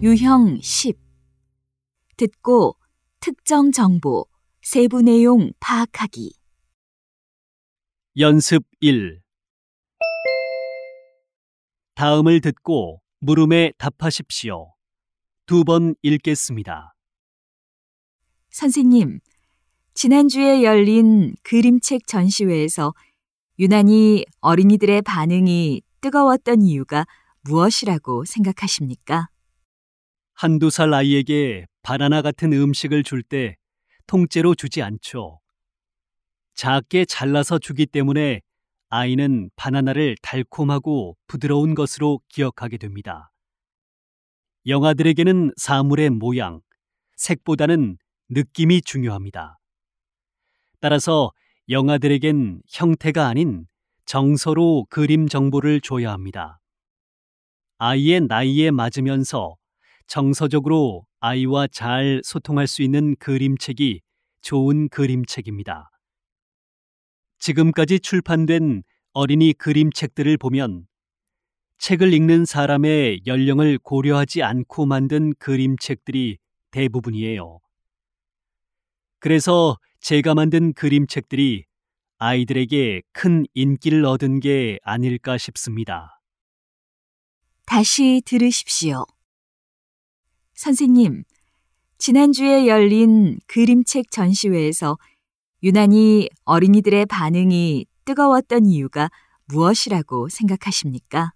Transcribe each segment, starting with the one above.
유형 10. 듣고 특정 정보, 세부 내용 파악하기. 연습 1. 다음을 듣고 물음에 답하십시오. 2번 읽겠습니다. 선생님, 지난주에 열린 그림책 전시회에서 유난히 어린이들의 반응이 뜨거웠던 이유가 무엇이라고 생각하십니까? 한두 살 아이에게 바나나 같은 음식을 줄 때 통째로 주지 않죠. 작게 잘라서 주기 때문에 아이는 바나나를 달콤하고 부드러운 것으로 기억하게 됩니다. 영아들에게는 사물의 모양, 색보다는 느낌이 중요합니다. 따라서 영아들에겐 형태가 아닌 정서로 그림 정보를 줘야 합니다. 아이의 나이에 맞으면서 정서적으로 아이와 잘 소통할 수 있는 그림책이 좋은 그림책입니다. 지금까지 출판된 어린이 그림책들을 보면 책을 읽는 사람의 연령을 고려하지 않고 만든 그림책들이 대부분이에요. 그래서 제가 만든 그림책들이 아이들에게 큰 인기를 얻은 게 아닐까 싶습니다. 다시 들으십시오. 선생님, 지난주에 열린 그림책 전시회에서 유난히 어린이들의 반응이 뜨거웠던 이유가 무엇이라고 생각하십니까?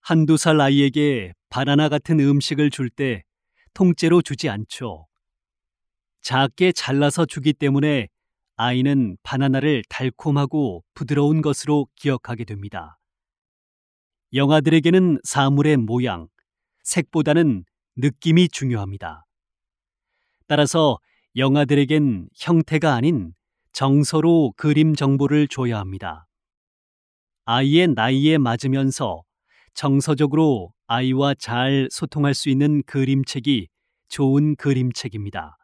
한두 살 아이에게 바나나 같은 음식을 줄 때 통째로 주지 않죠. 작게 잘라서 주기 때문에 아이는 바나나를 달콤하고 부드러운 것으로 기억하게 됩니다. 영아들에게는 사물의 모양, 색보다는 느낌이 중요합니다. 따라서 영아들에겐 형태가 아닌 정서로 그림 정보를 줘야 합니다. 아이의 나이에 맞으면서 정서적으로 아이와 잘 소통할 수 있는 그림책이 좋은 그림책입니다.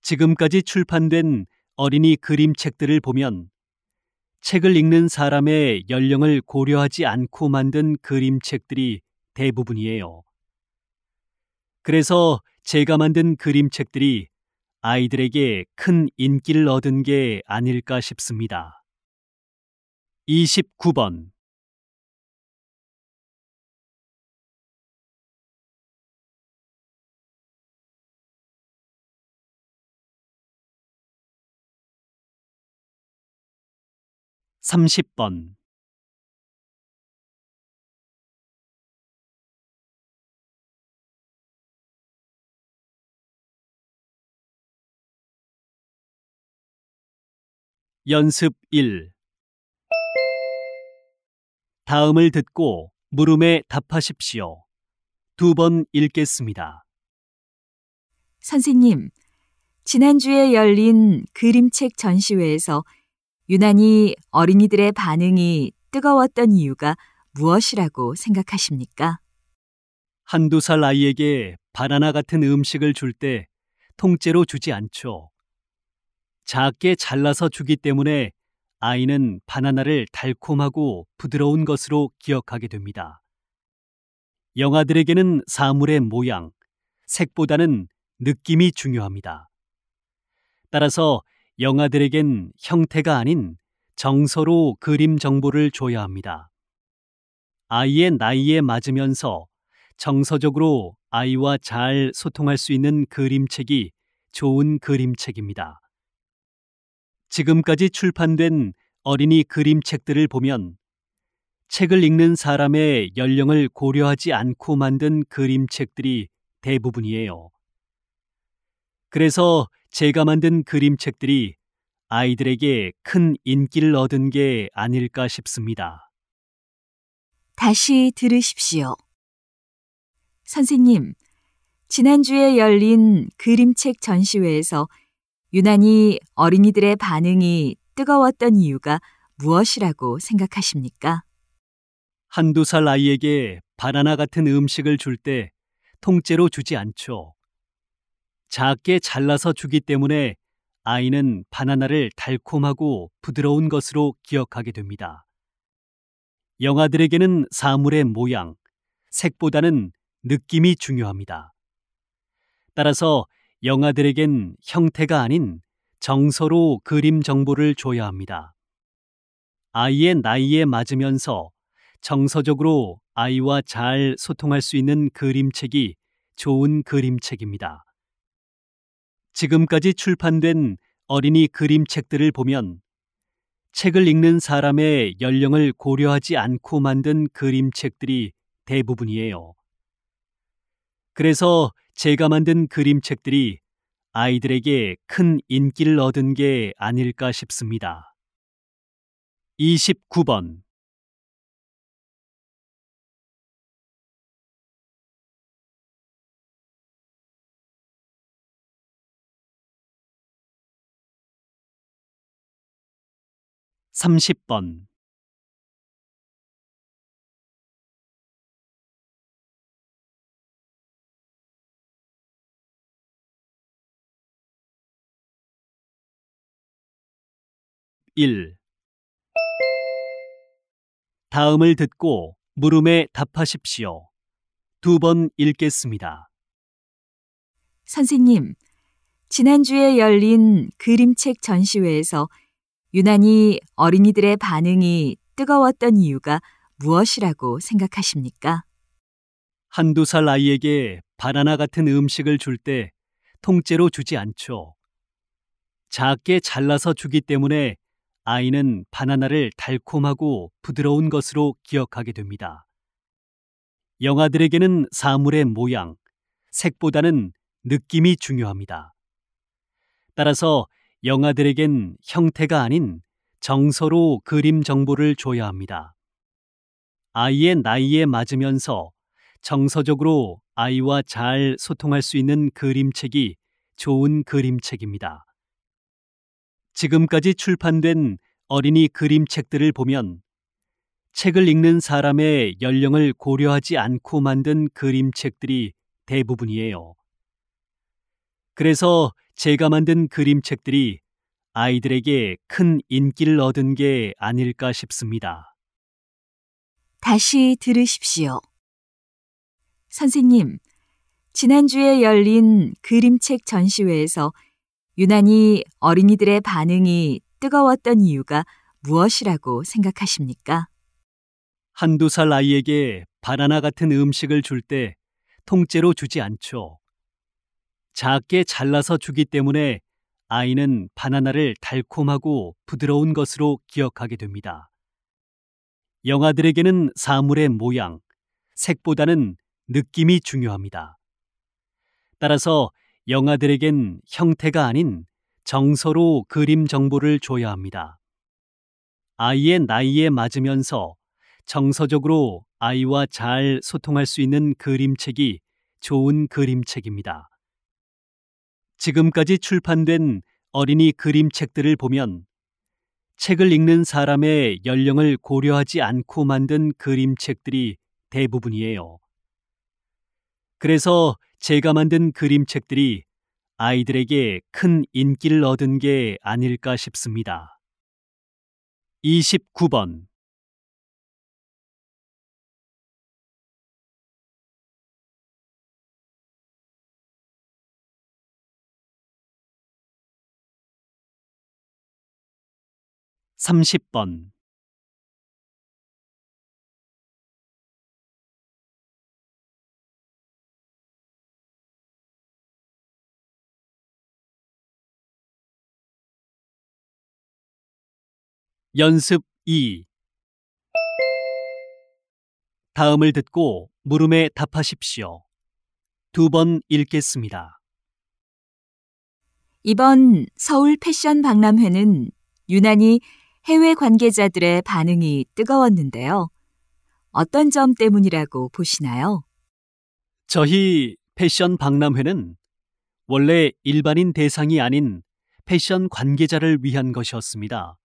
지금까지 출판된 어린이 그림책들을 보면 책을 읽는 사람의 연령을 고려하지 않고 만든 그림책들이 대부분이에요. 그래서 제가 만든 그림책들이 아이들에게 큰 인기를 얻은 게 아닐까 싶습니다. 29번. (30번) 연습 1. 다음을 듣고 물음에 답하십시오. 2번 읽겠습니다. 선생님, 지난주에 열린 그림책 전시회에서 유난히 어린이들의 반응이 뜨거웠던 이유가 무엇이라고 생각하십니까? 한두 살 아이에게 바나나 같은 음식을 줄 때 통째로 주지 않죠. 작게 잘라서 주기 때문에 아이는 바나나를 달콤하고 부드러운 것으로 기억하게 됩니다. 영아들에게는 사물의 모양, 색보다는 느낌이 중요합니다. 따라서 영아들에겐 형태가 아닌 정서로 그림 정보를 줘야 합니다. 아이의 나이에 맞으면서 정서적으로 아이와 잘 소통할 수 있는 그림책이 좋은 그림책입니다. 지금까지 출판된 어린이 그림책들을 보면 책을 읽는 사람의 연령을 고려하지 않고 만든 그림책들이 대부분이에요. 그래서 제가 만든 그림책들이 아이들에게 큰 인기를 얻은 게 아닐까 싶습니다. 다시 들으십시오. 선생님, 지난주에 열린 그림책 전시회에서 유난히 어린이들의 반응이 뜨거웠던 이유가 무엇이라고 생각하십니까? 한두 살 아이에게 바나나 같은 음식을 줄 때 통째로 주지 않죠. 작게 잘라서 주기 때문에 아이는 바나나를 달콤하고 부드러운 것으로 기억하게 됩니다. 영아들에게는 사물의 모양, 색보다는 느낌이 중요합니다. 따라서 영아들에겐 형태가 아닌 정서로 그림 정보를 줘야 합니다. 아이의 나이에 맞으면서 정서적으로 아이와 잘 소통할 수 있는 그림책이 좋은 그림책입니다. 지금까지 출판된 어린이 그림책들을 보면 책을 읽는 사람의 연령을 고려하지 않고 만든 그림책들이 대부분이에요. 그래서 제가 만든 그림책들이 아이들에게 큰 인기를 얻은 게 아닐까 싶습니다. 29번. (30번) 1. 다음을 듣고 물음에 답하십시오. 2번 읽겠습니다. 선생님, 지난주에 열린 그림책 전시회에서 유난히 어린이들의 반응이 뜨거웠던 이유가 무엇이라고 생각하십니까? 한두 살 아이에게 바나나 같은 음식을 줄 때 통째로 주지 않죠. 작게 잘라서 주기 때문에 아이는 바나나를 달콤하고 부드러운 것으로 기억하게 됩니다. 영아들에게는 사물의 모양, 색보다는 느낌이 중요합니다. 따라서 영아들에겐 형태가 아닌 정서로 그림 정보를 줘야 합니다. 아이의 나이에 맞으면서 정서적으로 아이와 잘 소통할 수 있는 그림책이 좋은 그림책입니다. 지금까지 출판된 어린이 그림책들을 보면 책을 읽는 사람의 연령을 고려하지 않고 만든 그림책들이 대부분이에요. 그래서 제가 만든 그림책들이 아이들에게 큰 인기를 얻은 게 아닐까 싶습니다. 다시 들으십시오. 선생님, 지난주에 열린 그림책 전시회에서 유난히 어린이들의 반응이 뜨거웠던 이유가 무엇이라고 생각하십니까? 한두 살 아이에게 바나나 같은 음식을 줄 때 통째로 주지 않죠. 작게 잘라서 주기 때문에 아이는 바나나를 달콤하고 부드러운 것으로 기억하게 됩니다. 영아들에게는 사물의 모양, 색보다는 느낌이 중요합니다. 따라서 영아들에겐 형태가 아닌 정서로 그림 정보를 줘야 합니다. 아이의 나이에 맞으면서 정서적으로 아이와 잘 소통할 수 있는 그림책이 좋은 그림책입니다. 지금까지 출판된 어린이 그림책들을 보면 책을 읽는 사람의 연령을 고려하지 않고 만든 그림책들이 대부분이에요. 그래서 제가 만든 그림책들이 아이들에게 큰 인기를 얻은 게 아닐까 싶습니다. 29번. 30번. '연습 2. 다음을 듣고 물음에 답하십시오. 2번 읽겠습니다. 이번 서울 패션 박람회는 유난히 해외 관계자들의 반응이 뜨거웠는데요. 어떤 점 때문이라고 보시나요? 저희 패션 박람회는 원래 일반인 대상이 아닌 패션 관계자를 위한 것이었습니다.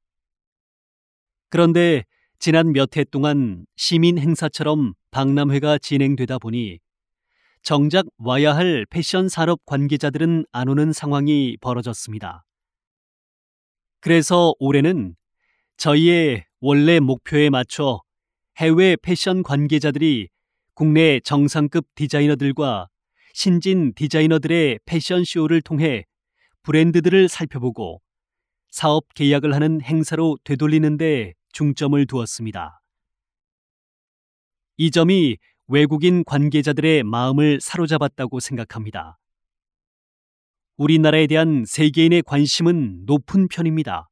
그런데 지난 몇 해 동안 시민 행사처럼 박람회가 진행되다 보니 정작 와야 할 패션 산업 관계자들은 안 오는 상황이 벌어졌습니다. 그래서 올해는 저희의 원래 목표에 맞춰 해외 패션 관계자들이 국내 정상급 디자이너들과 신진 디자이너들의 패션쇼를 통해 브랜드들을 살펴보고 사업 계약을 하는 행사로 되돌리는 데 중점을 두었습니다. 이 점이 외국인 관계자들의 마음을 사로잡았다고 생각합니다. 우리나라에 대한 세계인의 관심은 높은 편입니다.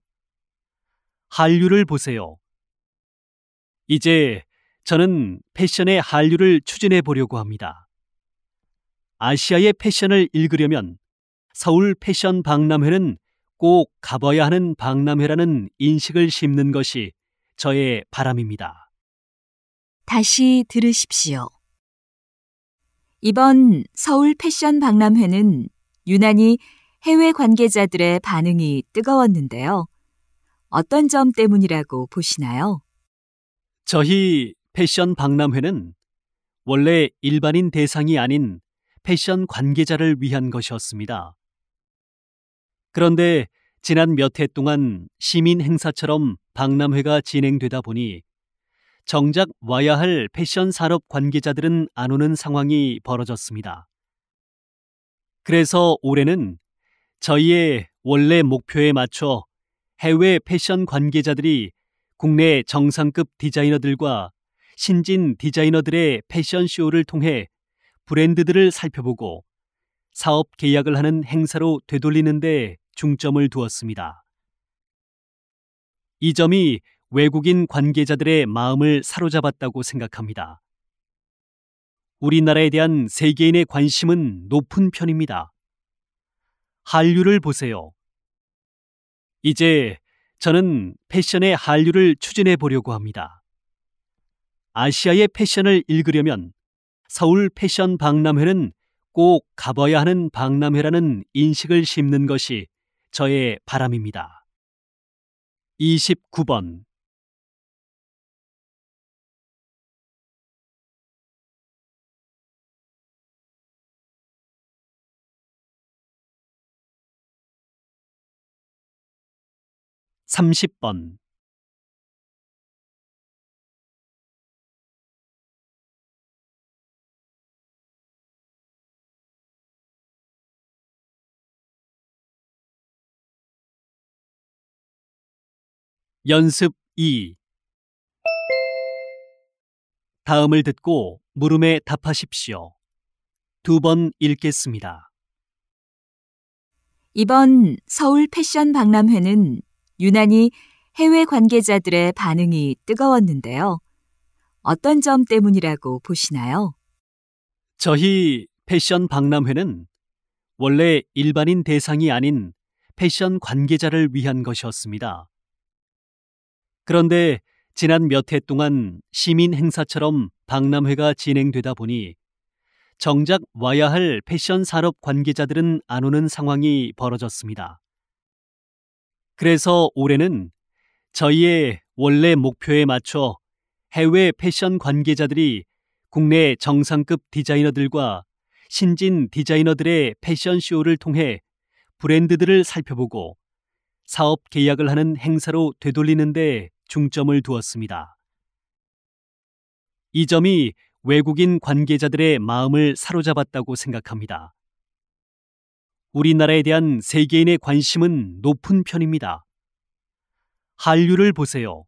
한류를 보세요. 이제 저는 패션의 한류를 추진해 보려고 합니다. 아시아의 패션을 읽으려면 서울 패션 박람회는 꼭 가봐야 하는 박람회라는 인식을 심는 것이 저의 바람입니다. 다시 들으십시오. 이번 서울 패션 박람회는 유난히 해외 관계자들의 반응이 뜨거웠는데요. 어떤 점 때문이라고 보시나요? 저희 패션 박람회는 원래 일반인 대상이 아닌 패션 관계자를 위한 것이었습니다. 그런데 지난 몇 해 동안 시민 행사처럼 박람회가 진행되다 보니 정작 와야 할 패션 산업 관계자들은 안 오는 상황이 벌어졌습니다. 그래서 올해는 저희의 원래 목표에 맞춰 해외 패션 관계자들이 국내 정상급 디자이너들과 신진 디자이너들의 패션쇼를 통해 브랜드들을 살펴보고 사업 계약을 하는 행사로 되돌리는 데 중점을 두었습니다. 이 점이 외국인 관계자들의 마음을 사로잡았다고 생각합니다. 우리나라에 대한 세계인의 관심은 높은 편입니다. 한류를 보세요. 이제 저는 패션의 한류를 추진해 보려고 합니다. 아시아의 패션을 읽으려면 서울 패션 박람회는 꼭 가봐야 하는 박람회라는 인식을 심는 것이 저의 바람입니다. 29번. (30번) 연습 2. 다음을 듣고 물음에 답하십시오. 2번 읽겠습니다. 이번 서울 패션 박람회는 유난히 해외 관계자들의 반응이 뜨거웠는데요. 어떤 점 때문이라고 보시나요? 저희 패션 박람회는 원래 일반인 대상이 아닌 패션 관계자를 위한 것이었습니다. 그런데 지난 몇 해 동안 시민 행사처럼 박람회가 진행되다 보니 정작 와야 할 패션 산업 관계자들은 안 오는 상황이 벌어졌습니다. 그래서 올해는 저희의 원래 목표에 맞춰 해외 패션 관계자들이 국내 정상급 디자이너들과 신진 디자이너들의 패션쇼를 통해 브랜드들을 살펴보고 사업 계약을 하는 행사로 되돌리는 데 중점을 두었습니다. 이 점이 외국인 관계자들의 마음을 사로잡았다고 생각합니다. 우리나라에 대한 세계인의 관심은 높은 편입니다. 한류를 보세요.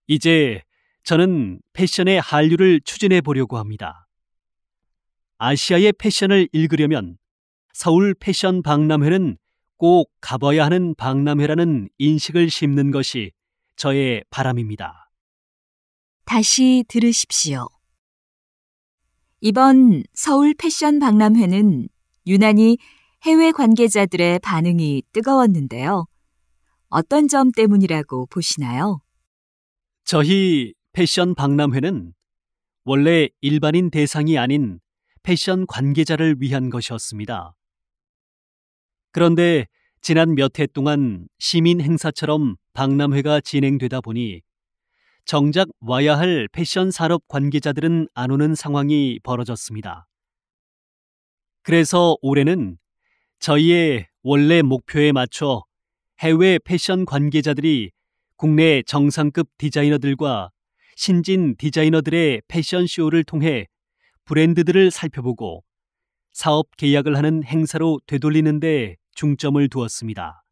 이제 저는 패션의 한류를 추진해 보려고 합니다. 아시아의 패션을 읽으려면 서울 패션 박람회는 꼭 가봐야 하는 박람회라는 인식을 심는 것이 저의 바람입니다. 다시 들으십시오. 이번 서울 패션 박람회는 유난히 해외 관계자들의 반응이 뜨거웠는데요. 어떤 점 때문이라고 보시나요? 저희 패션 박람회는 원래 일반인 대상이 아닌 패션 관계자를 위한 것이었습니다. 그런데 지난 몇 해 동안 시민 행사처럼 박람회가 진행되다 보니 정작 와야 할 패션 산업 관계자들은 안 오는 상황이 벌어졌습니다. 그래서 올해는 저희의 원래 목표에 맞춰 해외 패션 관계자들이 국내 정상급 디자이너들과 신진 디자이너들의 패션쇼를 통해 브랜드들을 살펴보고 사업 계약을 하는 행사로 되돌리는 데 중점을 두었습니다.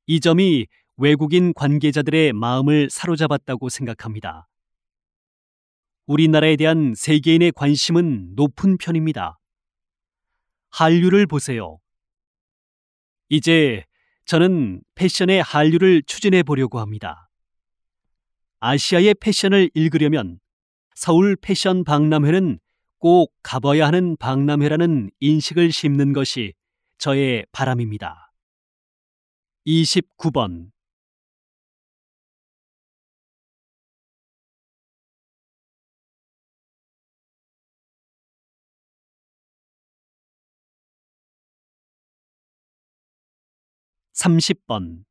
이 점이 외국인 관계자들의 마음을 사로잡았다고 생각합니다. 우리나라에 대한 세계인의 관심은 높은 편입니다. 한류를 보세요. 이제 저는 패션의 한류를 추진해 보려고 합니다. 아시아의 패션을 읽으려면 서울 패션 박람회는 꼭 가봐야 하는 박람회라는 인식을 심는 것이 저의 바람입니다. 29번. (30번)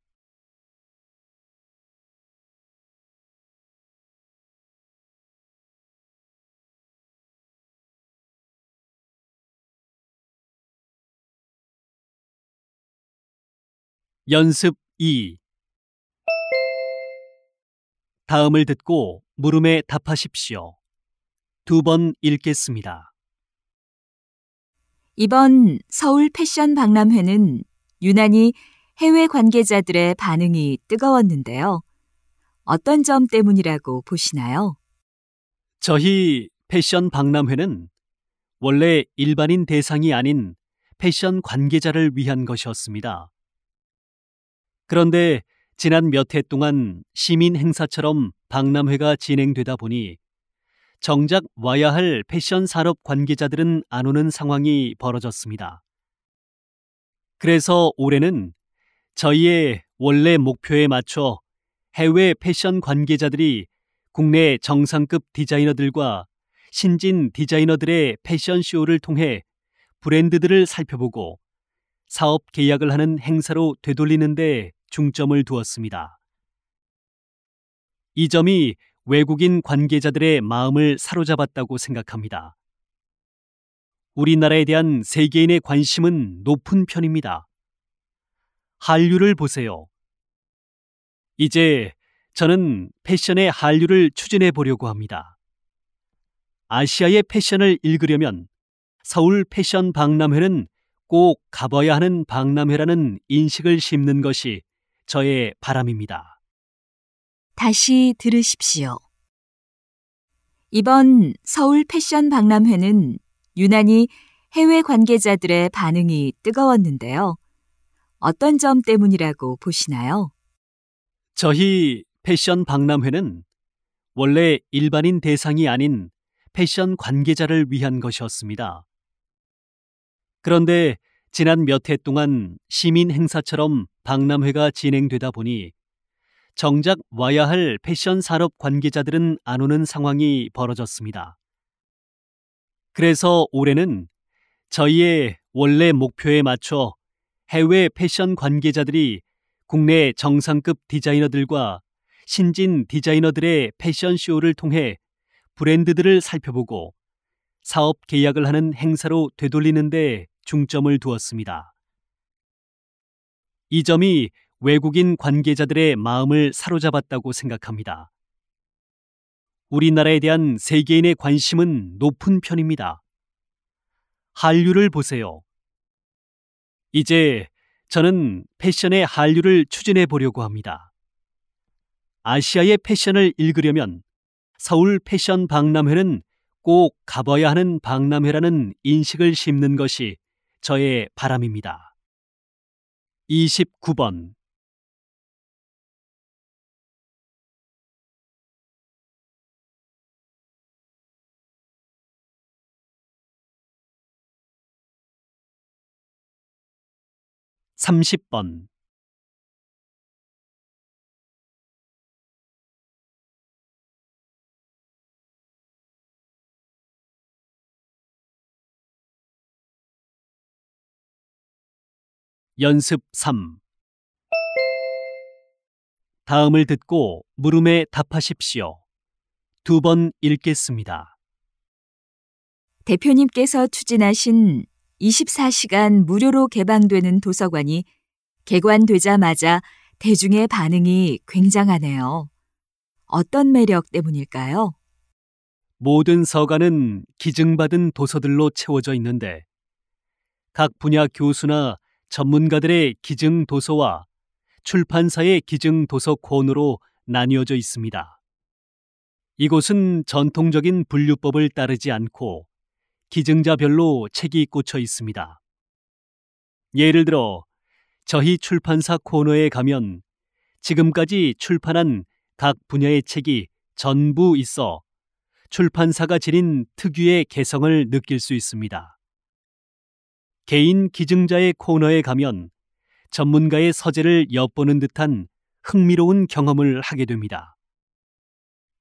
연습 2. 다음을 듣고 물음에 답하십시오. 2번 읽겠습니다. 이번 서울 패션 박람회는 유난히 해외 관계자들의 반응이 뜨거웠는데요. 어떤 점 때문이라고 보시나요? 저희 패션 박람회는 원래 일반인 대상이 아닌 패션 관계자를 위한 것이었습니다. 그런데 지난 몇 해 동안 시민 행사처럼 박람회가 진행되다 보니 정작 와야 할 패션 산업 관계자들은 안 오는 상황이 벌어졌습니다. 그래서 올해는 저희의 원래 목표에 맞춰 해외 패션 관계자들이 국내 정상급 디자이너들과 신진 디자이너들의 패션쇼를 통해 브랜드들을 살펴보고 사업 계약을 하는 행사로 되돌리는 데 중점을 두었습니다. 이 점이 외국인 관계자들의 마음을 사로잡았다고 생각합니다. 우리나라에 대한 세계인의 관심은 높은 편입니다. 한류를 보세요. 이제 저는 패션의 한류를 추진해 보려고 합니다. 아시아의 패션을 읽으려면 서울 패션 박람회는 꼭 가봐야 하는 박람회라는 인식을 심는 것이 저의 바람입니다. 다시 들으십시오. 이번 서울 패션 박람회는 유난히 해외 관계자들의 반응이 뜨거웠는데요. 어떤 점 때문이라고 보시나요? 저희 패션 박람회는 원래 일반인 대상이 아닌 패션 관계자를 위한 것이었습니다. 그런데 지난 몇 해 동안 시민 행사처럼 박람회가 진행되다 보니 정작 와야 할 패션 산업 관계자들은 안 오는 상황이 벌어졌습니다. 그래서 올해는 저희의 원래 목표에 맞춰 해외 패션 관계자들이 국내 정상급 디자이너들과 신진 디자이너들의 패션쇼를 통해 브랜드들을 살펴보고 사업 계약을 하는 행사로 되돌리는 데 중점을 두었습니다. 이 점이 외국인 관계자들의 마음을 사로잡았다고 생각합니다. 우리나라에 대한 세계인의 관심은 높은 편입니다. 한류를 보세요. 이제 저는 패션의 한류를 추진해 보려고 합니다. 아시아의 패션을 읽으려면 서울 패션 박람회는 꼭 가봐야 하는 박람회라는 인식을 심는 것이 저의 바람입니다. 29번. (30번) 연습 3. 다음을 듣고 물음에 답하십시오. 2번 읽겠습니다. 대표님께서 추진하신 24시간 무료로 개방되는 도서관이 개관되자마자 대중의 반응이 굉장하네요. 어떤 매력 때문일까요? 모든 서간은 기증받은 도서들로 채워져 있는데 각 분야 교수나 전문가들의 기증 도서와 출판사의 기증 도서권으로 나뉘어져 있습니다. 이곳은 전통적인 분류법을 따르지 않고 기증자별로 책이 꽂혀 있습니다. 예를 들어 저희 출판사 코너에 가면 지금까지 출판한 각 분야의 책이 전부 있어 출판사가 지닌 특유의 개성을 느낄 수 있습니다. 개인 기증자의 코너에 가면 전문가의 서재를 엿보는 듯한 흥미로운 경험을 하게 됩니다.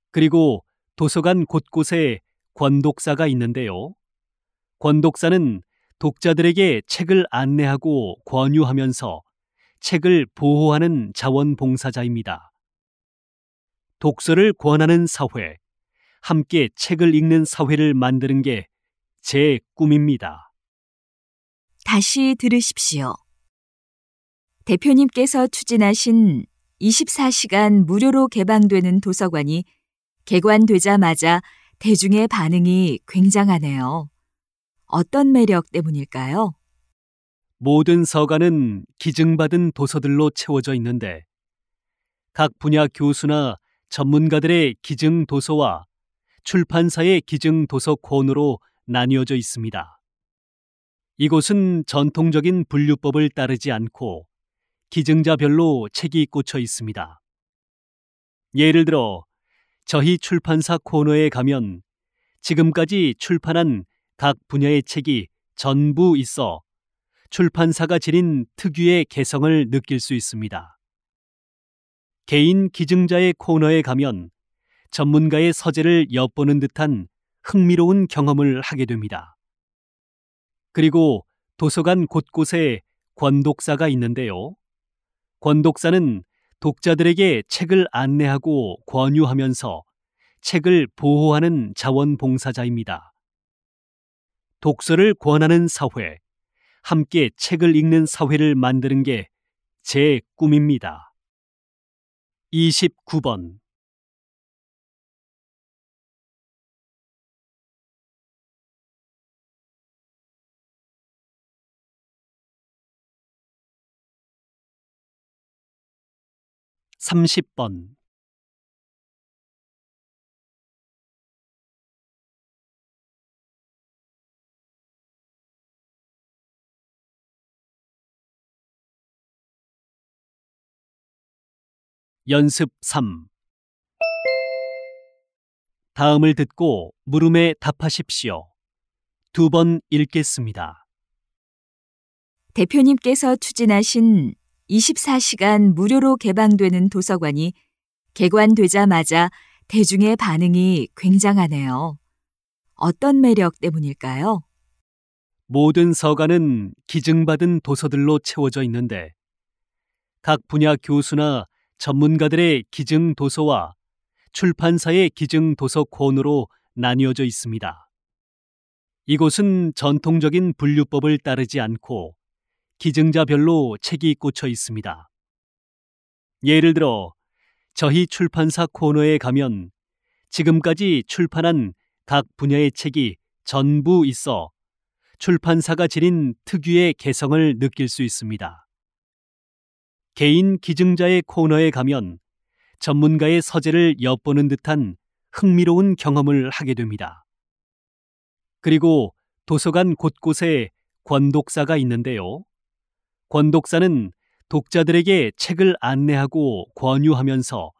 그리고 도서관 곳곳에 권독사가 있는데요. 권독사는 독자들에게 책을 안내하고 권유하면서 책을 보호하는 자원봉사자입니다. 독서를 권하는 사회, 함께 책을 읽는 사회를 만드는 게 제 꿈입니다. 다시 들으십시오. 대표님께서 추진하신 24시간 무료로 개방되는 도서관이 개관되자마자 대중의 반응이 굉장하네요. 어떤 매력 때문일까요? 모든 서간은 기증받은 도서들로 채워져 있는데 각 분야 교수나 전문가들의 기증 도서와 출판사의 기증 도서권으로 나뉘어져 있습니다. 이곳은 전통적인 분류법을 따르지 않고 기증자별로 책이 꽂혀 있습니다. 예를 들어 저희 출판사 코너에 가면 지금까지 출판한 각 분야의 책이 전부 있어 출판사가 지닌 특유의 개성을 느낄 수 있습니다. 개인 기증자의 코너에 가면 전문가의 서재를 엿보는 듯한 흥미로운 경험을 하게 됩니다. 그리고 도서관 곳곳에 권독사가 있는데요. 권독사는 독자들에게 책을 안내하고 권유하면서 책을 보호하는 자원봉사자입니다. 독서를 권하는 사회, 함께 책을 읽는 사회를 만드는 게 제 꿈입니다. 29번. (30번) 연습 3. 다음을 듣고 물음에 답하십시오. 2번 읽겠습니다. 대표님께서 추진하신 24시간 무료로 개방되는 도서관이 개관되자마자 대중의 반응이 굉장하네요. 어떤 매력 때문일까요? 모든 서간은 기증받은 도서들로 채워져 있는데 각 분야 교수나 전문가들의 기증 도서와 출판사의 기증 도서권으로 나뉘어져 있습니다. 이곳은 전통적인 분류법을 따르지 않고 기증자별로 책이 꽂혀 있습니다. 예를 들어 저희 출판사 코너에 가면 지금까지 출판한 각 분야의 책이 전부 있어 출판사가 지닌 특유의 개성을 느낄 수 있습니다. 개인 기증자의 코너에 가면 전문가의 서재를 엿보는 듯한 흥미로운 경험을 하게 됩니다. 그리고 도서관 곳곳에 권독사가 있는데요. 권독사는 독자들에게 책을 안내하고 권유하면서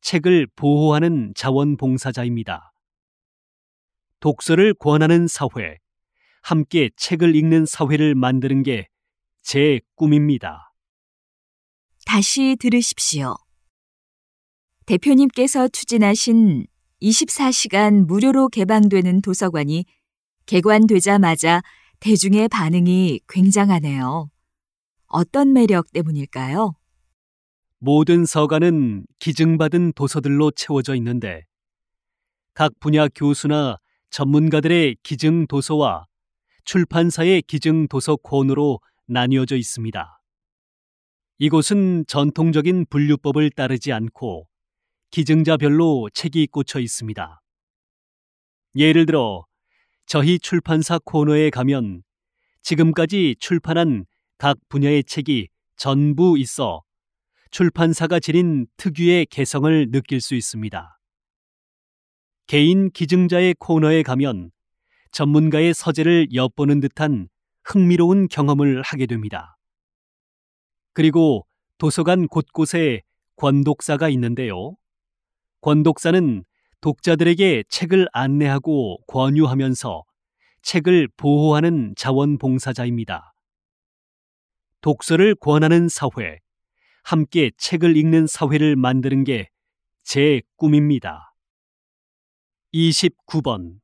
책을 보호하는 자원봉사자입니다. 독서를 권하는 사회, 함께 책을 읽는 사회를 만드는 게 제 꿈입니다. 다시 들으십시오. 대표님께서 추진하신 24시간 무료로 개방되는 도서관이 개관되자마자 대중의 반응이 굉장하네요. 어떤 매력 때문일까요? 모든 서간은 기증받은 도서들로 채워져 있는데 각 분야 교수나 전문가들의 기증 도서와 출판사의 기증 도서권으로 나뉘어져 있습니다. 이곳은 전통적인 분류법을 따르지 않고 기증자별로 책이 꽂혀 있습니다. 예를 들어 저희 출판사 코너에 가면 지금까지 출판한 각 분야의 책이 전부 있어 출판사가 지닌 특유의 개성을 느낄 수 있습니다. 개인 기증자의 코너에 가면 전문가의 서재를 엿보는 듯한 흥미로운 경험을 하게 됩니다. 그리고 도서관 곳곳에 권독사가 있는데요. 권독사는 독자들에게 책을 안내하고 권유하면서 책을 보호하는 자원봉사자입니다. 독서를 권하는 사회, 함께 책을 읽는 사회를 만드는 게 제 꿈입니다. 29번.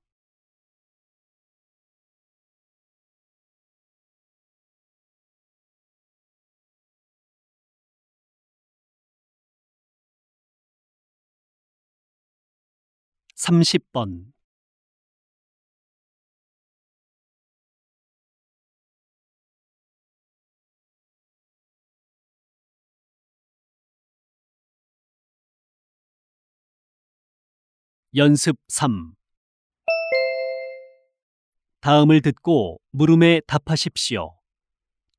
(30번) 연습 3. 다음을 듣고 물음에 답하십시오.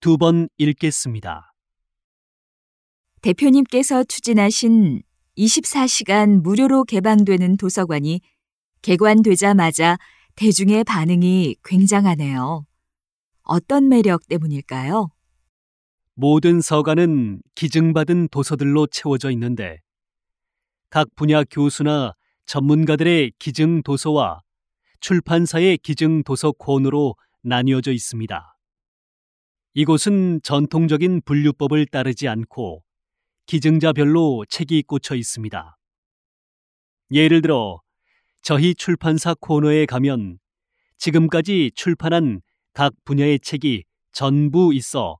2번 읽겠습니다. 대표님께서 추진하신 24시간 무료로 개방되는 도서관이 개관되자마자 대중의 반응이 굉장하네요. 어떤 매력 때문일까요? 모든 서간은 기증받은 도서들로 채워져 있는데 각 분야 교수나 전문가들의 기증 도서와 출판사의 기증 도서 코너로 나뉘어져 있습니다. 이곳은 전통적인 분류법을 따르지 않고 기증자별로 책이 꽂혀 있습니다. 예를 들어 저희 출판사 코너에 가면 지금까지 출판한 각 분야의 책이 전부 있어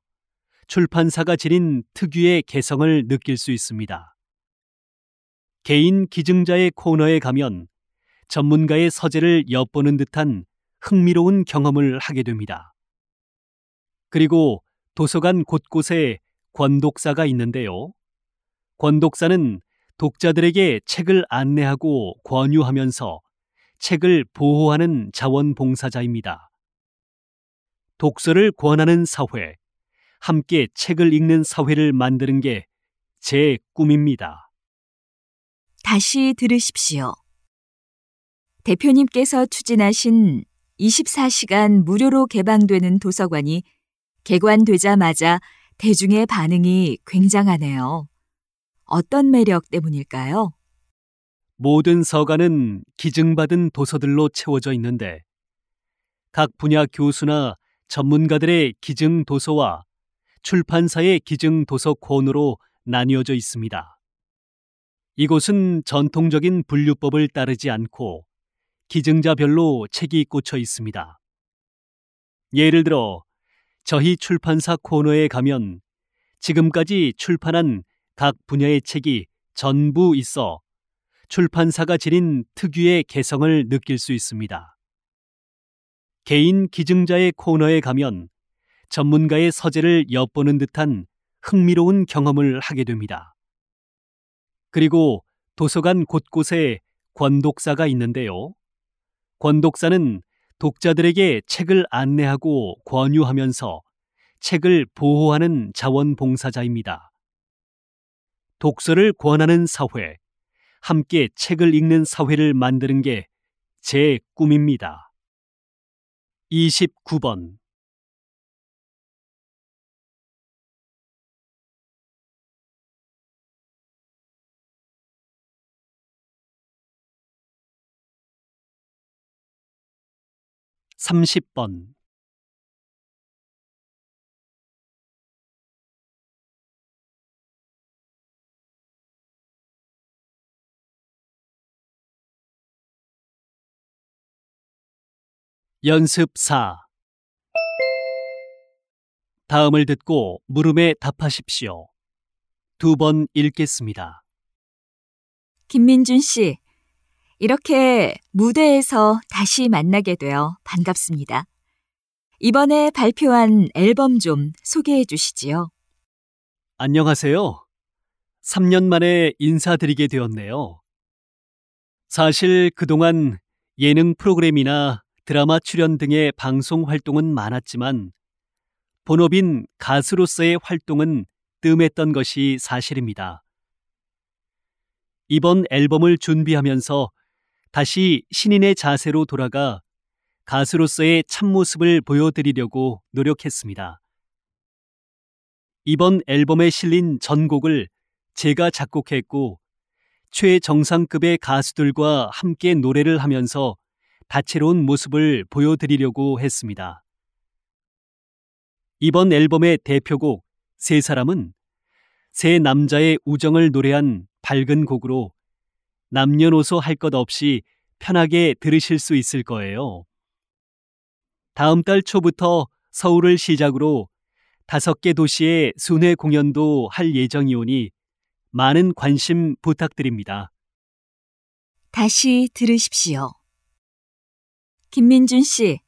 출판사가 지닌 특유의 개성을 느낄 수 있습니다. 개인 기증자의 코너에 가면 전문가의 서재를 엿보는 듯한 흥미로운 경험을 하게 됩니다. 그리고 도서관 곳곳에 권독사가 있는데요. 권독사는 독자들에게 책을 안내하고 권유하면서 책을 보호하는 자원봉사자입니다. 독서를 권하는 사회, 함께 책을 읽는 사회를 만드는 게 제 꿈입니다. 다시 들으십시오. 대표님께서 추진하신 24시간 무료로 개방되는 도서관이 개관되자마자 대중의 반응이 굉장하네요. 어떤 매력 때문일까요? 모든 서간은 기증받은 도서들로 채워져 있는데 각 분야 교수나 전문가들의 기증 도서와 출판사의 기증 도서 코너로 나뉘어져 있습니다. 이곳은 전통적인 분류법을 따르지 않고 기증자별로 책이 꽂혀 있습니다. 예를 들어 저희 출판사 코너에 가면 지금까지 출판한 각 분야의 책이 전부 있어 출판사가 지닌 특유의 개성을 느낄 수 있습니다. 개인 기증자의 코너에 가면 전문가의 서재를 엿보는 듯한 흥미로운 경험을 하게 됩니다. 그리고 도서관 곳곳에 권독사가 있는데요. 권독사는 독자들에게 책을 안내하고 권유하면서 책을 보호하는 자원봉사자입니다. 독서를 권하는 사회, 함께 책을 읽는 사회를 만드는 게 제 꿈입니다. 29번. (30번) 연습 4. 다음을 듣고 물음에 답하십시오. 2번 읽겠습니다. 김민준 씨, 이렇게 무대에서 다시 만나게 되어 반갑습니다. 이번에 발표한 앨범 좀 소개해 주시지요. 안녕하세요. 3년 만에 인사드리게 되었네요. 사실 그동안 예능 프로그램이나 드라마 출연 등의 방송 활동은 많았지만 본업인 가수로서의 활동은 뜸했던 것이 사실입니다. 이번 앨범을 준비하면서 다시 신인의 자세로 돌아가 가수로서의 참모습을 보여드리려고 노력했습니다. 이번 앨범에 실린 전곡을 제가 작곡했고 최정상급의 가수들과 함께 노래를 하면서 다채로운 모습을 보여드리려고 했습니다. 이번 앨범의 대표곡 세 사람은 세 남자의 우정을 노래한 밝은 곡으로 남녀노소 할 것 없이 편하게 들으실 수 있을 거예요. 다음 달 초부터 서울을 시작으로 5개 도시의 순회 공연도 할 예정이오니 많은 관심 부탁드립니다. 다시 들으십시오. 김민준 씨,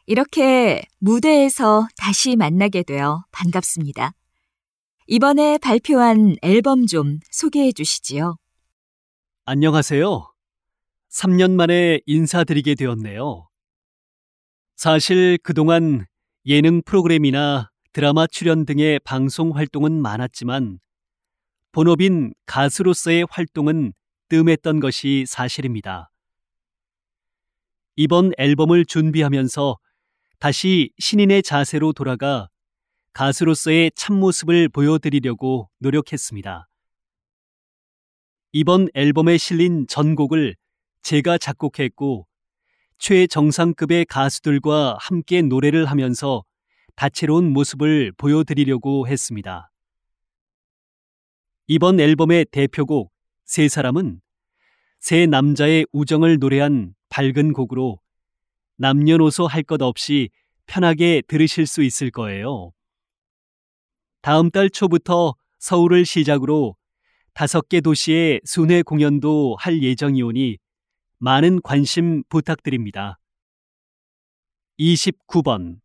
이렇게 무대에서 다시 만나게 되어 반갑습니다. 이번에 발표한 앨범 좀 소개해 주시지요. 안녕하세요. 3년 만에 인사드리게 되었네요. 사실 그동안 예능 프로그램이나 드라마 출연 등의 방송 활동은 많았지만 본업인 가수로서의 활동은 뜸했던 것이 사실입니다. 이번 앨범을 준비하면서 다시 신인의 자세로 돌아가 가수로서의 참모습을 보여드리려고 노력했습니다. 이번 앨범에 실린 전곡을 제가 작곡했고 최정상급의 가수들과 함께 노래를 하면서 다채로운 모습을 보여드리려고 했습니다. 이번 앨범의 대표곡 세 사람은 세 남자의 우정을 노래한 밝은 곡으로 남녀노소 할 것 없이 편하게 들으실 수 있을 거예요. 다음 달 초부터 서울을 시작으로 5개 도시의 순회 공연도 할 예정이오니 많은 관심 부탁드립니다. 29번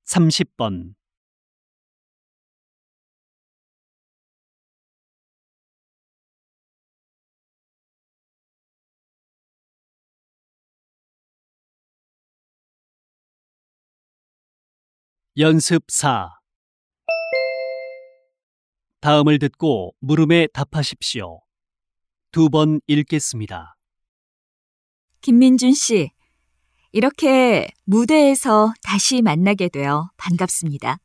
30번 '연습 4' 다음을 듣고 물음에 답하십시오. 2번 읽겠습니다. 김민준 씨, 이렇게 무대에서 다시 만나게 되어 반갑습니다.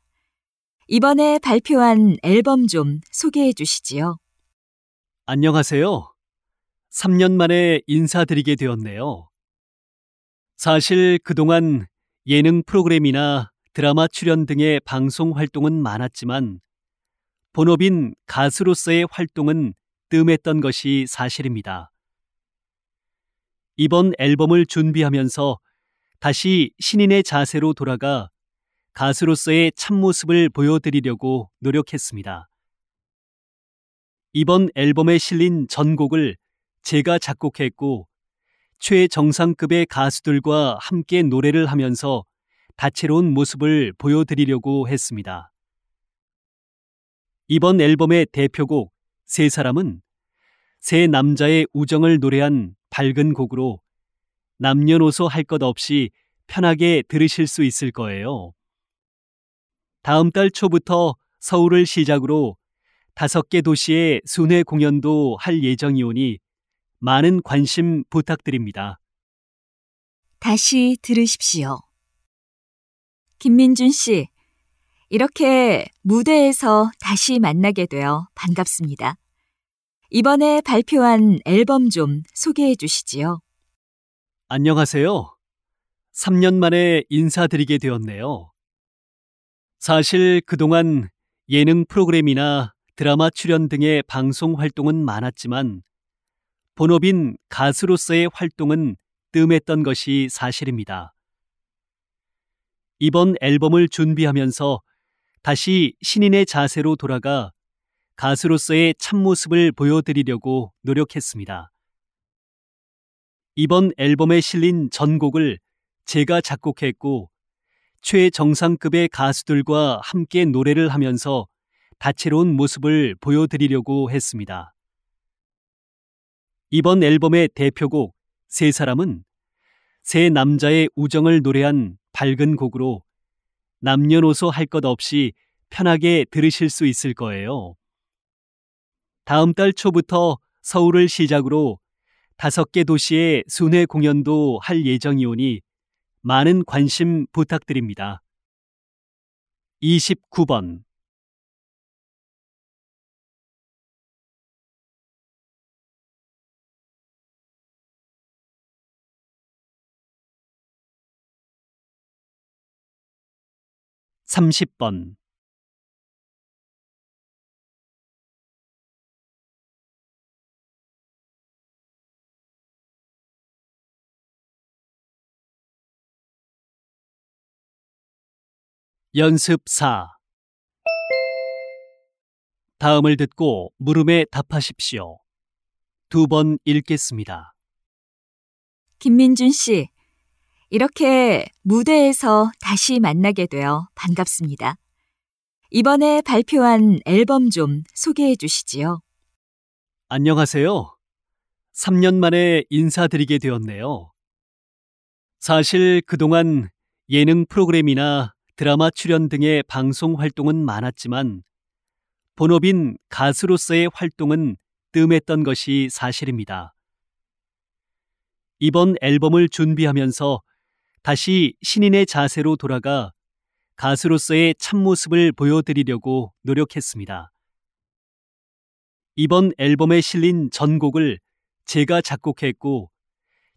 이번에 발표한 앨범 좀 소개해 주시지요. 안녕하세요. 3년 만에 인사드리게 되었네요. 사실 그동안 예능 프로그램이나 드라마 출연 등의 방송 활동은 많았지만 본업인 가수로서의 활동은 뜸했던 것이 사실입니다. 이번 앨범을 준비하면서 다시 신인의 자세로 돌아가 가수로서의 참모습을 보여드리려고 노력했습니다. 이번 앨범에 실린 전곡을 제가 작곡했고 최정상급의 가수들과 함께 노래를 하면서 다채로운 모습을 보여드리려고 했습니다. 이번 앨범의 대표곡 세 사람은 세 남자의 우정을 노래한 밝은 곡으로 남녀노소 할 것 없이 편하게 들으실 수 있을 거예요. 다음 달 초부터 서울을 시작으로 5개 도시의 순회 공연도 할 예정이오니 많은 관심 부탁드립니다. 다시 들으십시오. 김민준 씨, 이렇게 무대에서 다시 만나게 되어 반갑습니다. 이번에 발표한 앨범 좀 소개해 주시지요. 안녕하세요. 3년 만에 인사드리게 되었네요. 사실 그동안 예능 프로그램이나 드라마 출연 등의 방송 활동은 많았지만 본업인 가수로서의 활동은 뜸했던 것이 사실입니다. 이번 앨범을 준비하면서 다시 신인의 자세로 돌아가 가수로서의 참모습을 보여드리려고 노력했습니다. 이번 앨범에 실린 전곡을 제가 작곡했고 최정상급의 가수들과 함께 노래를 하면서 다채로운 모습을 보여드리려고 했습니다. 이번 앨범의 대표곡 세 사람은 세 남자의 우정을 노래한 밝은 곡으로 남녀노소 할 것 없이 편하게 들으실 수 있을 거예요. 다음 달 초부터 서울을 시작으로 5개 도시의 순회 공연도 할 예정이오니 많은 관심 부탁드립니다. 29번 30번 '연습 4' 다음을 듣고 물음에 답하십시오. 2번 읽겠습니다. 김민준 씨, 이렇게 무대에서 다시 만나게 되어 반갑습니다. 이번에 발표한 앨범 좀 소개해 주시지요. 안녕하세요. 3년 만에 인사드리게 되었네요. 사실 그동안 예능 프로그램이나 드라마 출연 등의 방송 활동은 많았지만 본업인 가수로서의 활동은 뜸했던 것이 사실입니다. 이번 앨범을 준비하면서 다시 신인의 자세로 돌아가 가수로서의 참모습을 보여드리려고 노력했습니다. 이번 앨범에 실린 전곡을 제가 작곡했고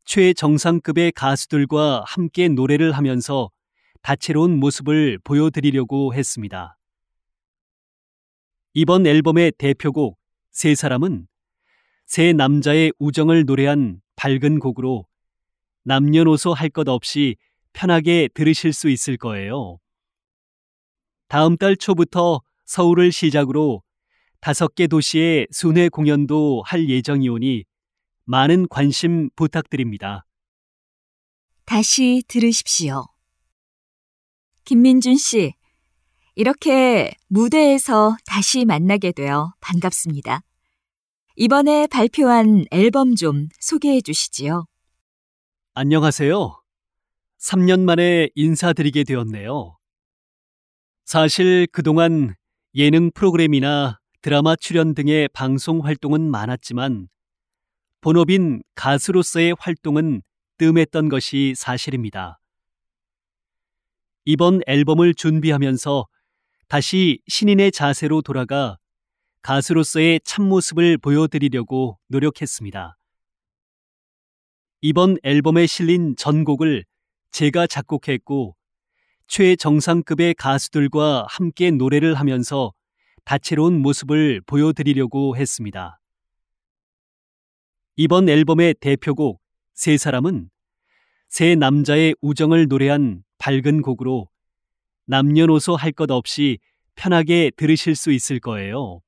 최정상급의 가수들과 함께 노래를 하면서 다채로운 모습을 보여드리려고 했습니다. 이번 앨범의 대표곡 세 사람은 세 남자의 우정을 노래한 밝은 곡으로 남녀노소 할 것 없이 편하게 들으실 수 있을 거예요. 다음 달 초부터 서울을 시작으로 5개 도시의 순회 공연도 할 예정이오니 많은 관심 부탁드립니다. 다시 들으십시오. 김민준 씨, 이렇게 무대에서 다시 만나게 되어 반갑습니다. 이번에 발표한 앨범 좀 소개해 주시지요. 안녕하세요. 3년 만에 인사드리게 되었네요. 사실 그동안 예능 프로그램이나 드라마 출연 등의 방송 활동은 많았지만 본업인 가수로서의 활동은 뜸했던 것이 사실입니다. 이번 앨범을 준비하면서 다시 신인의 자세로 돌아가 가수로서의 참모습을 보여드리려고 노력했습니다. 이번 앨범에 실린 전곡을 제가 작곡했고 최정상급의 가수들과 함께 노래를 하면서 다채로운 모습을 보여드리려고 했습니다. 이번 앨범의 대표곡 세 사람은 세 남자의 우정을 노래한 밝은 곡으로 남녀노소 할 것 없이 편하게 들으실 수 있을 거예요.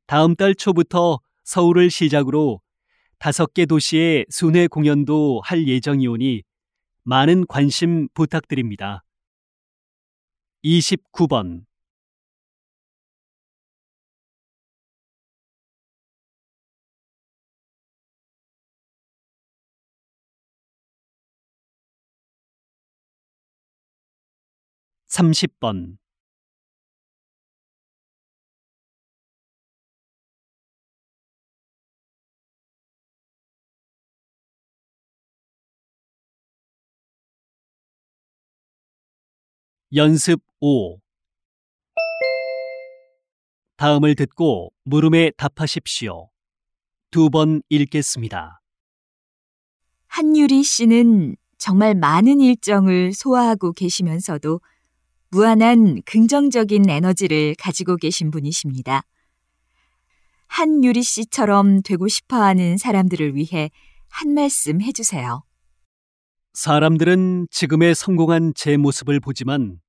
다음 달 초부터 서울을 시작으로 5개 도시의 순회 공연도 할 예정이오니 많은 관심 부탁드립니다. 29번 30번 '연습 5' 다음을 듣고 물음에 답하십시오. 2번 읽겠습니다. 한유리 씨는 정말 많은 일정을 소화하고 계시면서도 무한한 긍정적인 에너지를 가지고 계신 분이십니다. 한유리 씨처럼 되고 싶어하는 사람들을 위해 한 말씀 해주세요. 사람들은 지금의 성공한 제 모습을 보지만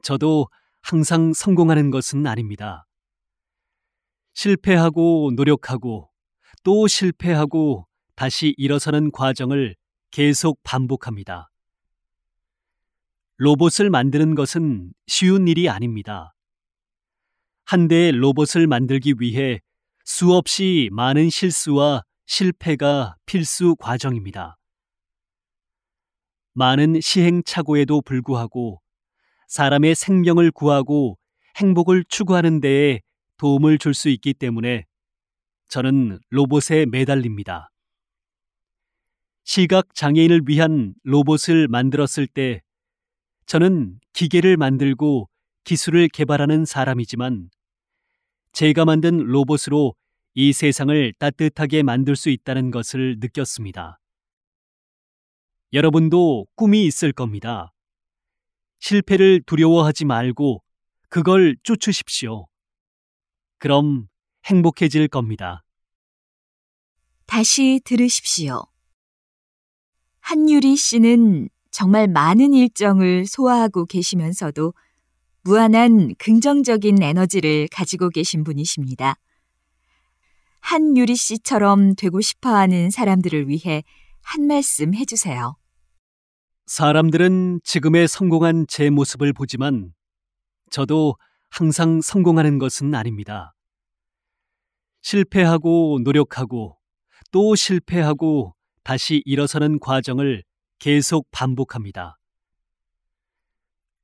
저도 항상 성공하는 것은 아닙니다. 실패하고 노력하고 또 실패하고 다시 일어서는 과정을 계속 반복합니다. 로봇을 만드는 것은 쉬운 일이 아닙니다. 한 대의 로봇을 만들기 위해 수없이 많은 실수와 실패가 필수 과정입니다. 많은 시행착오에도 불구하고 사람의 생명을 구하고 행복을 추구하는 데에 도움을 줄 수 있기 때문에 저는 로봇에 매달립니다. 시각 장애인을 위한 로봇을 만들었을 때 저는 기계를 만들고 기술을 개발하는 사람이지만 제가 만든 로봇으로 이 세상을 따뜻하게 만들 수 있다는 것을 느꼈습니다. 여러분도 꿈이 있을 겁니다. 실패를 두려워하지 말고 그걸 쫓으십시오. 그럼 행복해질 겁니다. 다시 들으십시오. 한유리 씨는 정말 많은 일정을 소화하고 계시면서도 무한한 긍정적인 에너지를 가지고 계신 분이십니다. 한유리 씨처럼 되고 싶어하는 사람들을 위해 한 말씀 해주세요. 사람들은 지금의 성공한 제 모습을 보지만 저도 항상 성공하는 것은 아닙니다. 실패하고 노력하고 또 실패하고 다시 일어서는 과정을 계속 반복합니다.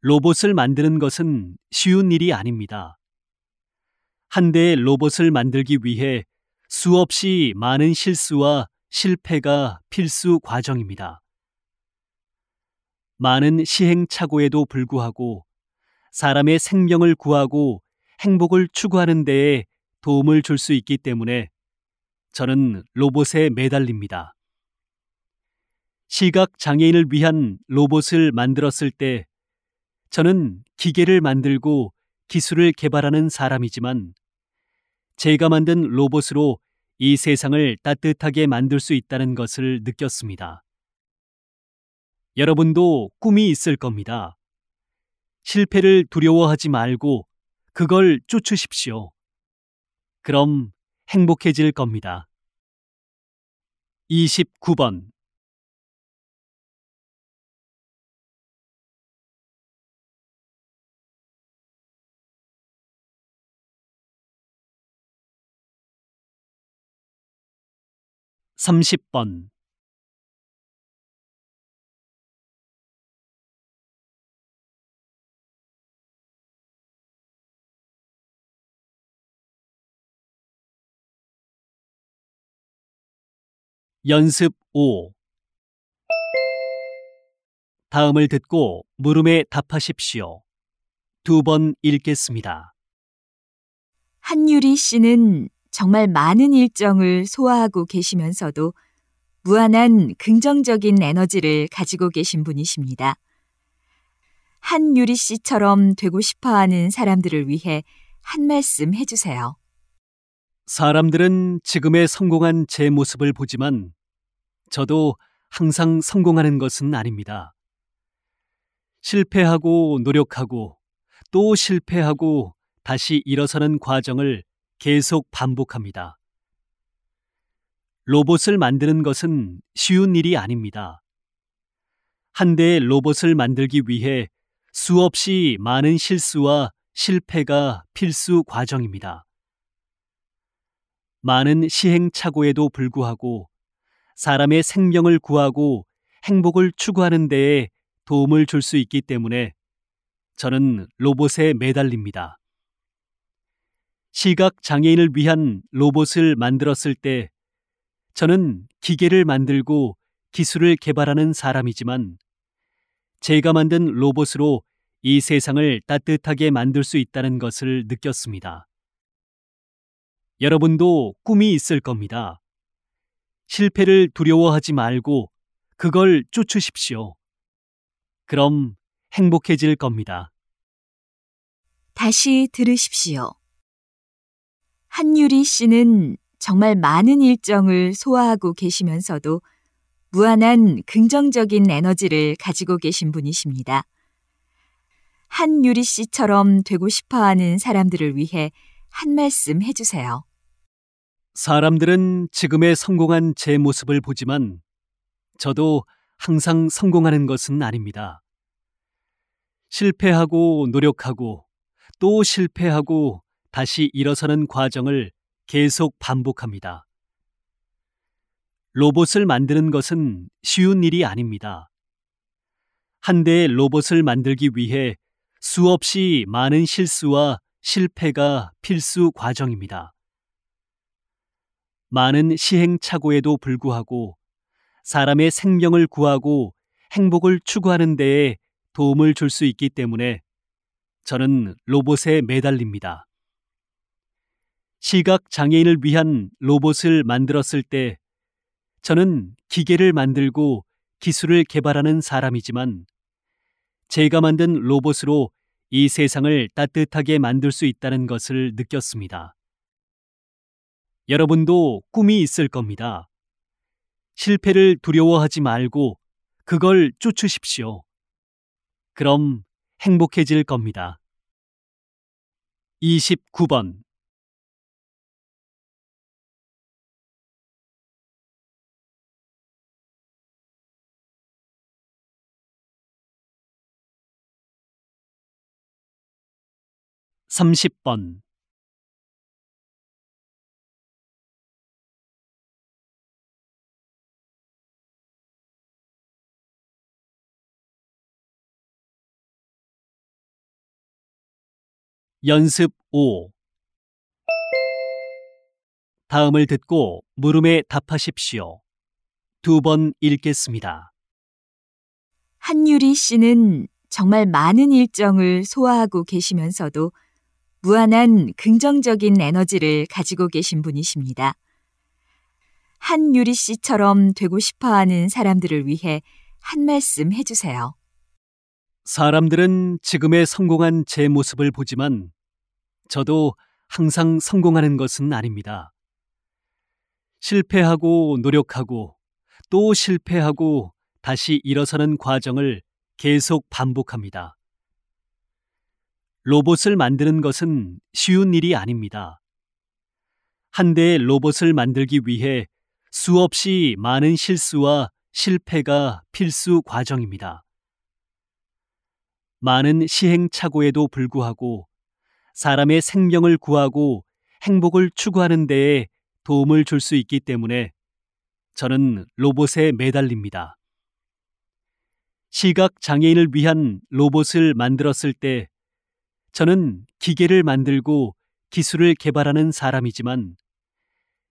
로봇을 만드는 것은 쉬운 일이 아닙니다. 한 대의 로봇을 만들기 위해 수없이 많은 실수와 실패가 필수 과정입니다. 많은 시행착오에도 불구하고 사람의 생명을 구하고 행복을 추구하는 데에 도움을 줄 수 있기 때문에 저는 로봇에 매달립니다. 시각 장애인을 위한 로봇을 만들었을 때 저는 기계를 만들고 기술을 개발하는 사람이지만 제가 만든 로봇으로 이 세상을 따뜻하게 만들 수 있다는 것을 느꼈습니다. 여러분도 꿈이 있을 겁니다. 실패를 두려워하지 말고 그걸 쫓으십시오. 그럼 행복해질 겁니다. 29번. (30번) 연습 5. 다음을 듣고 물음에 답하십시오. 2번 읽겠습니다. 한유리 씨는 정말 많은 일정을 소화하고 계시면서도 무한한 긍정적인 에너지를 가지고 계신 분이십니다. 한유리 씨처럼 되고 싶어하는 사람들을 위해 한 말씀 해주세요. 사람들은 지금의 성공한 제 모습을 보지만 저도 항상 성공하는 것은 아닙니다. 실패하고 노력하고 또 실패하고 다시 일어서는 과정을 계속 반복합니다. 로봇을 만드는 것은 쉬운 일이 아닙니다. 한 대의 로봇을 만들기 위해 수없이 많은 실수와 실패가 필수 과정입니다. 많은 시행착오에도 불구하고 사람의 생명을 구하고 행복을 추구하는 데에 도움을 줄 수 있기 때문에 저는 로봇에 매달립니다. 시각 장애인을 위한 로봇을 만들었을 때 저는 기계를 만들고 기술을 개발하는 사람이지만 제가 만든 로봇으로 이 세상을 따뜻하게 만들 수 있다는 것을 느꼈습니다. 여러분도 꿈이 있을 겁니다. 실패를 두려워하지 말고 그걸 쫓으십시오. 그럼 행복해질 겁니다. 다시 들으십시오. 한유리 씨는 정말 많은 일정을 소화하고 계시면서도 무한한 긍정적인 에너지를 가지고 계신 분이십니다. 한유리 씨처럼 되고 싶어하는 사람들을 위해 한 말씀 해주세요. 사람들은 지금의 성공한 제 모습을 보지만 저도 항상 성공하는 것은 아닙니다. 실패하고 노력하고 또 실패하고 다시 일어서는 과정을 계속 반복합니다. 로봇을 만드는 것은 쉬운 일이 아닙니다. 한 대의 로봇을 만들기 위해 수없이 많은 실수와 실패가 필수 과정입니다. 많은 시행착오에도 불구하고 사람의 생명을 구하고 행복을 추구하는 데에 도움을 줄 수 있기 때문에 저는 로봇에 매달립니다. 시각 장애인을 위한 로봇을 만들었을 때 저는 기계를 만들고 기술을 개발하는 사람이지만 제가 만든 로봇으로 이 세상을 따뜻하게 만들 수 있다는 것을 느꼈습니다. 여러분도 꿈이 있을 겁니다. 실패를 두려워하지 말고 그걸 쫓으십시오. 그럼 행복해질 겁니다. 29번. (30번) 연습 5. 다음을 듣고 물음에 답하십시오. 2번 읽겠습니다. 한유리 씨는 정말 많은 일정을 소화하고 계시면서도 무한한 긍정적인 에너지를 가지고 계신 분이십니다. 한유리 씨처럼 되고 싶어 하는 사람들을 위해 한 말씀 해주세요. 사람들은 지금의 성공한 제 모습을 보지만 저도 항상 성공하는 것은 아닙니다. 실패하고 노력하고 또 실패하고 다시 일어서는 과정을 계속 반복합니다. 로봇을 만드는 것은 쉬운 일이 아닙니다. 한 대의 로봇을 만들기 위해 수없이 많은 실수와 실패가 필수 과정입니다. 많은 시행착오에도 불구하고 사람의 생명을 구하고 행복을 추구하는 데에 도움을 줄 수 있기 때문에 저는 로봇에 매달립니다. 시각 장애인을 위한 로봇을 만들었을 때 저는 기계를 만들고 기술을 개발하는 사람이지만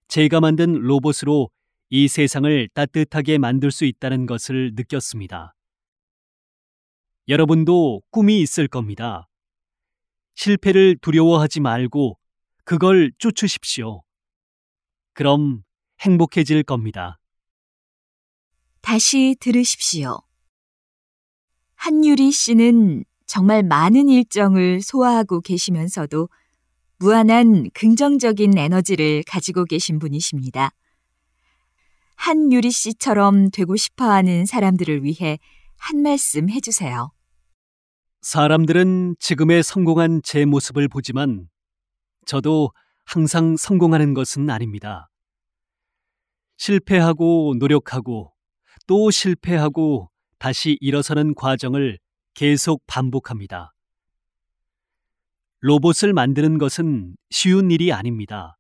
제가 만든 로봇으로 이 세상을 따뜻하게 만들 수 있다는 것을 느꼈습니다. 여러분도 꿈이 있을 겁니다. 실패를 두려워하지 말고 그걸 쫓으십시오. 그럼 행복해질 겁니다. 다시 들으십시오. 한유리 씨는 정말 많은 일정을 소화하고 계시면서도 무한한 긍정적인 에너지를 가지고 계신 분이십니다. 한유리 씨처럼 되고 싶어 하는 사람들을 위해 한 말씀 해주세요. 사람들은 지금의 성공한 제 모습을 보지만 저도 항상 성공하는 것은 아닙니다. 실패하고 노력하고 또 실패하고 다시 일어서는 과정을 계속 반복합니다. 로봇을 만드는 것은 쉬운 일이 아닙니다.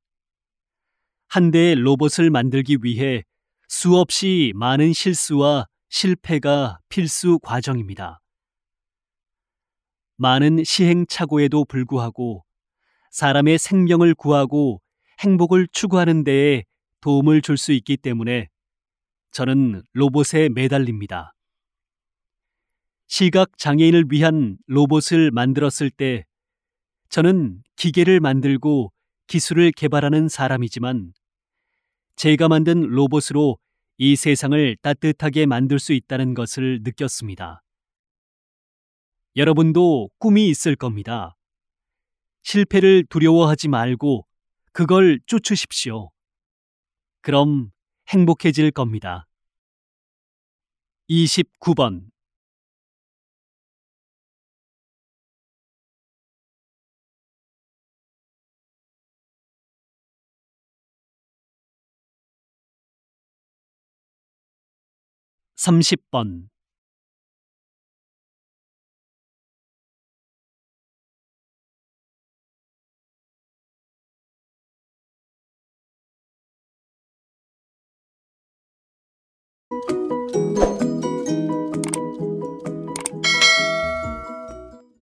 한 대의 로봇을 만들기 위해 수없이 많은 실수와 실패가 필수 과정입니다. 많은 시행착오에도 불구하고 사람의 생명을 구하고 행복을 추구하는 데에 도움을 줄 수 있기 때문에 저는 로봇에 매달립니다. 시각 장애인을 위한 로봇을 만들었을 때 저는 기계를 만들고 기술을 개발하는 사람이지만 제가 만든 로봇으로 이 세상을 따뜻하게 만들 수 있다는 것을 느꼈습니다. 여러분도 꿈이 있을 겁니다. 실패를 두려워하지 말고 그걸 쫓으십시오. 그럼 행복해질 겁니다. 29번. 30번